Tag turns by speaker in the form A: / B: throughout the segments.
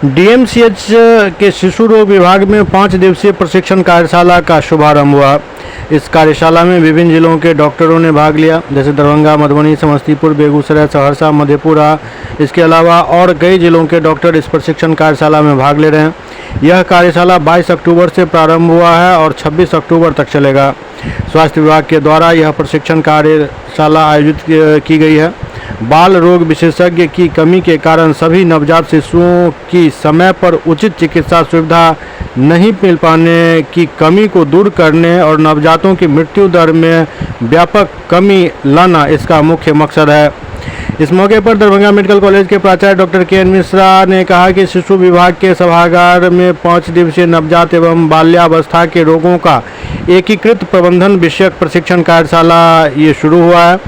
A: DMCH के शिशु रोग विभाग में 5 दिवसीय प्रशिक्षण कार्यशाला का शुभारंभ हुआ। इस कार्यशाला में विभिन्न जिलों के डॉक्टरों ने भाग लिया, जैसे दरभंगा, मधुबनी, समस्तीपुर, बेगूसराय, सहरसा, मधेपुरा। इसके अलावा और कई जिलों के डॉक्टर इस प्रशिक्षण कार्यशाला में भाग ले रहे हैं। यह कार्यशाला 22 अक्टूबर से प्रारंभ हुआ है और 26 अक्टूबर तक चलेगा। स्वास्थ्य विभाग के द्वारा यह प्रशिक्षण कार्यशाला आयोजित की गई है। बाल रोग विशेषज्ञ की कमी के कारण सभी नवजात शिशुओं की समय पर उचित चिकित्सा सुविधा नहीं मिल पाने की कमी को दूर करने और नवजातों की मृत्यु दर में व्यापक कमी लाना इसका मुख्य मकसद है। इस मौके पर दरभंगा मेडिकल कॉलेज के प्राचार्य डॉक्टर के एन मिश्रा ने कहा कि शिशु विभाग के सभागार में 5 दिवसीय नवजात एवं बाल्यावस्था के रोगों का एकीकृत प्रबंधन विषयक प्रशिक्षण कार्यशाला ये शुरू हुआ है।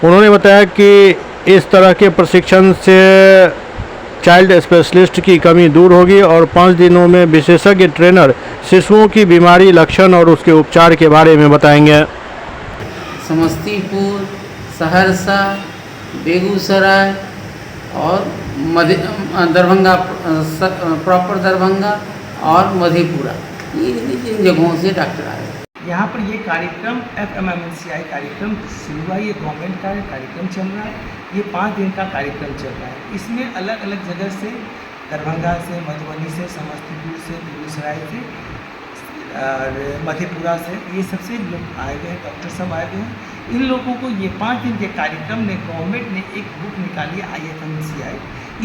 A: उन्होंने बताया कि इस तरह के प्रशिक्षण से चाइल्ड स्पेशलिस्ट की कमी दूर होगी और 5 दिनों में विशेषज्ञ ट्रेनर शिशुओं की बीमारी, लक्षण और उसके उपचार के बारे में बताएंगे।
B: समस्तीपुर, सहरसा, बेगूसराय और दरभंगा, प्रॉपर दरभंगा और मधेपुरा, इन जगहों से डॉक्टर आए।
C: यहाँ पर ये कार्यक्रम FMMCI कार्यक्रम शुरू हुआ। ये गवर्नमेंट का कार्यक्रम चल रहा है। ये 5 दिन का कार्यक्रम चल रहा है। इसमें अलग अलग जगह से, दरभंगा से, मधुबनी से, समस्तीपुर से, बेगूसराय से और मधेपुरा से, ये सबसे लोग आए हुए हैं, डॉक्टर सब आए हुए हैं। इन लोगों को ये 5 दिन के कार्यक्रम में गवर्नमेंट ने एक बुक निकाली है IFMCI।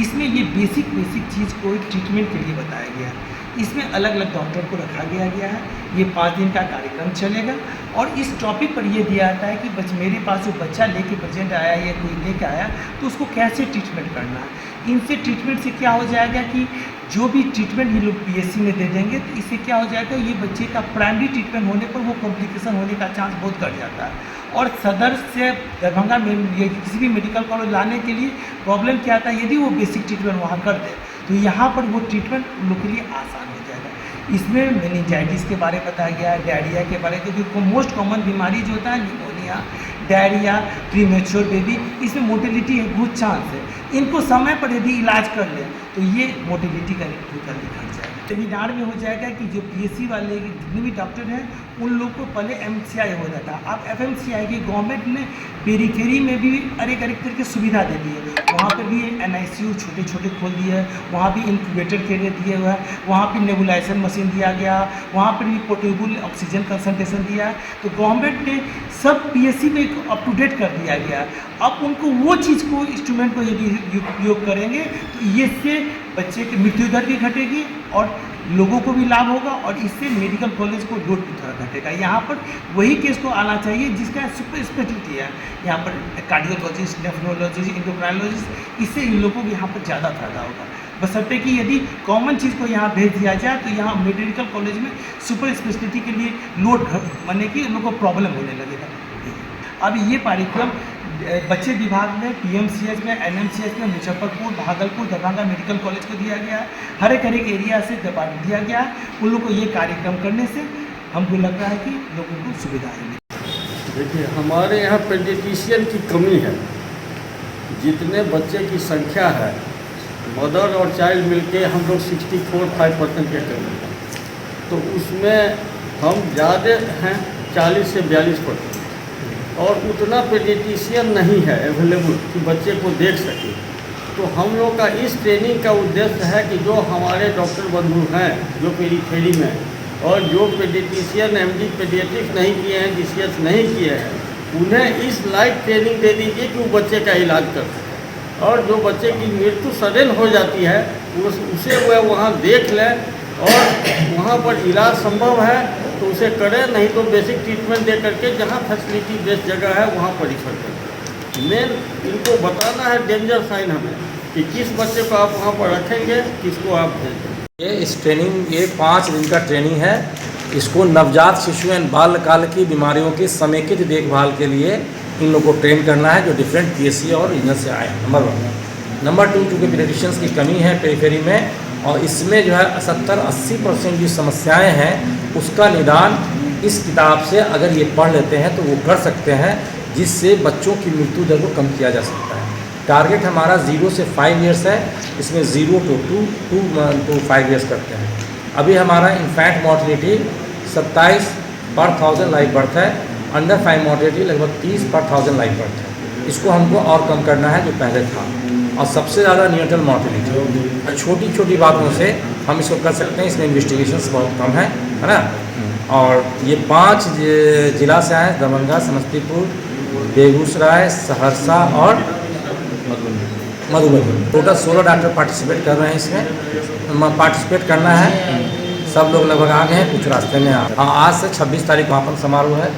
C: इसमें ये बेसिक चीज़ को ट्रीटमेंट के लिए बताया गया है। इसमें अलग अलग डॉक्टर को रखा गया है। ये 5 दिन का कार्यक्रम चलेगा और इस टॉपिक पर ये दिया जाता है कि मेरे पास जो बच्चा लेके पेशेंट आया या कोई लेके आया तो उसको कैसे ट्रीटमेंट करना है। इनसे ट्रीटमेंट से क्या हो जाएगा कि जो भी ट्रीटमेंट ये लोग PSC में दे देंगे तो इससे क्या हो जाएगा, ये बच्चे का प्राइमरी ट्रीटमेंट होने पर वो कॉम्प्लिकेशन होने का चांस बहुत घट जाता है। और सदर से दरभंगा में किसी भी मेडिकल कॉलेज लाने के लिए प्रॉब्लम क्या आता है, यदि वो बेसिक ट्रीटमेंट वहाँ कर दे तो यहाँ पर वो ट्रीटमेंट उन लोग के लिए आसान हो जाएगा। इसमें मेनिंजाइटिस के बारे में बताया गया है, डायरिया के बारे में, क्योंकि मोस्ट कॉमन बीमारी जो होता है निमोनिया, डायरिया, प्रीमेच्योर बेबी, इसमें मोटिलिटी बहुत चांस है। इनको समय पर यदि इलाज कर ले तो ये मोटिलिटी का जल्दी घट जाएगा। सेमिनार में हो जाएगा कि जो PSC वाले जितने भी डॉक्टर हैं उन लोग को पहले MCI हो जाता है। अब FMCI की गवर्नमेंट ने पेरीफेरी में भी अनेक करके सुविधा दे दी है। वहाँ पर भी NICU छोटे खोल दिए हैं, वहाँ भी इंक्यूबेटर के लिए दिए हुआ है, वहाँ पर नेबुलाइजेशन मशीन दिया गया, वहाँ पर भी पोर्टेबल ऑक्सीजन कंसंट्रेशन दिया है। तो गवर्नमेंट ने सब PSC में अप टू डेट कर दिया गया है। अब उनको वो चीज़ को, इंस्ट्रूमेंट को यदि उपयोग करेंगे तो इससे बच्चे की मृत्यु दर भी घटेगी और लोगों को भी लाभ होगा और इससे मेडिकल कॉलेज को लोड भी थोड़ा घटेगा। यहाँ पर वही केस को आना चाहिए जिसका सुपर स्पेशलिटी है। यहाँ पर कार्डियोलॉजिस्ट, नेफ्रोलॉजिस्ट, इंडोक्राइनोलॉजिस्ट, इससे इन लोगों को यहाँ पर ज़्यादा फायदा होगा। बशर्ते कि यदि कॉमन चीज़ को यहाँ भेज दिया जाए तो यहाँ मेडिकल कॉलेज में सुपर स्पेशलिटी के लिए लोड बनने की उन लोगों को प्रॉब्लम होने लगेगा। अब ये कार्यक्रम बच्चे विभाग में, PMCH में, NMCH में, मुजफ्फरपुर, भागलपुर, दरभंगा मेडिकल कॉलेज को दिया गया है। हर एक एरिया से दिया गया है। उन लोगों को ये कार्यक्रम करने से हमको लग रहा है कि लोगों को सुविधा है।
D: देखिए, हमारे यहाँ पेडियाट्रिशियन की कमी है। जितने बच्चे की संख्या है, मदर और चाइल्ड मिलके हम लोग 64-65% के कमी है, तो उसमें हम ज़्यादा हैं 40 से 42%, और उतना पेडियाट्रिशियन नहीं है अवेलेबल कि बच्चे को देख सके। तो हम लोग का इस ट्रेनिंग का उद्देश्य है कि जो हमारे डॉक्टर बंधु हैं जो पेरीफेरी में, और जो पेडियाट्रिशियन MD पेडियाट्रिक्स नहीं किए हैं, DCS नहीं किए हैं, उन्हें इस लाइट ट्रेनिंग दे दीजिए कि वो बच्चे का इलाज कर सकें। और जो बच्चे की मृत्यु सडन हो जाती है उसे वह वहाँ देख लें और वहाँ पर इलाज संभव है तो उसे करें, नहीं तो बेसिक ट्रीटमेंट दे करके जहाँ फैसिलिटी बेस्ड जगह है वहाँ पर रिफर करें। मेन इनको बताना है डेंजर साइन हमें कि किस बच्चे को आप वहाँ पर रखेंगे, किसको आप भेजेंगे।
E: इस ट्रेनिंग ये 5 दिन का ट्रेनिंग है। इसको नवजात शिशु एवं बालकाल की बीमारियों की समेकित देखभाल के लिए इन लोगों को ट्रेन करना है जो डिफरेंट PSC और रीजन से आए हैं। नंबर 1। नंबर 2, चूँकि पेडियाट्रिशियंस की कमी है पेरीफेरी में, और इसमें जो है 70-80% जो समस्याएं हैं उसका निदान इस किताब से अगर ये पढ़ लेते हैं तो वो कर सकते हैं, जिससे बच्चों की मृत्यु दर को कम किया जा सकता है। टारगेट हमारा 0 से 5 इयर्स है, इसमें 0 to 2 5 इयर्स करते हैं। अभी हमारा इन्फेंट मॉर्टिलिटी 27 पर 1000 लाइव बर्थ है, अंडर 5 मॉर्टिलिटी लगभग 30 पर 1000 लाइव बर्थ है। इसको हमको और कम करना है जो पहले था। और सबसे ज़्यादा न्यूट्रल मॉर्टिलिटी, छोटी छोटी बातों से हम इसको कर सकते हैं, इसमें इन्वेस्टिगेशंस बहुत कम है ना। और ये 5 जिला से आए, दरभंगा, समस्तीपुर, बेगूसराय, सहरसा और मधुबनी। टोटल 16 डॉक्टर पार्टिसिपेट कर रहे हैं इसमें। पार्टिसिपेट करना है, सब लोग लगभग आ गए हैं, कुछ रास्ते में आज से 26 तारीख वहाँ पर समारोह है।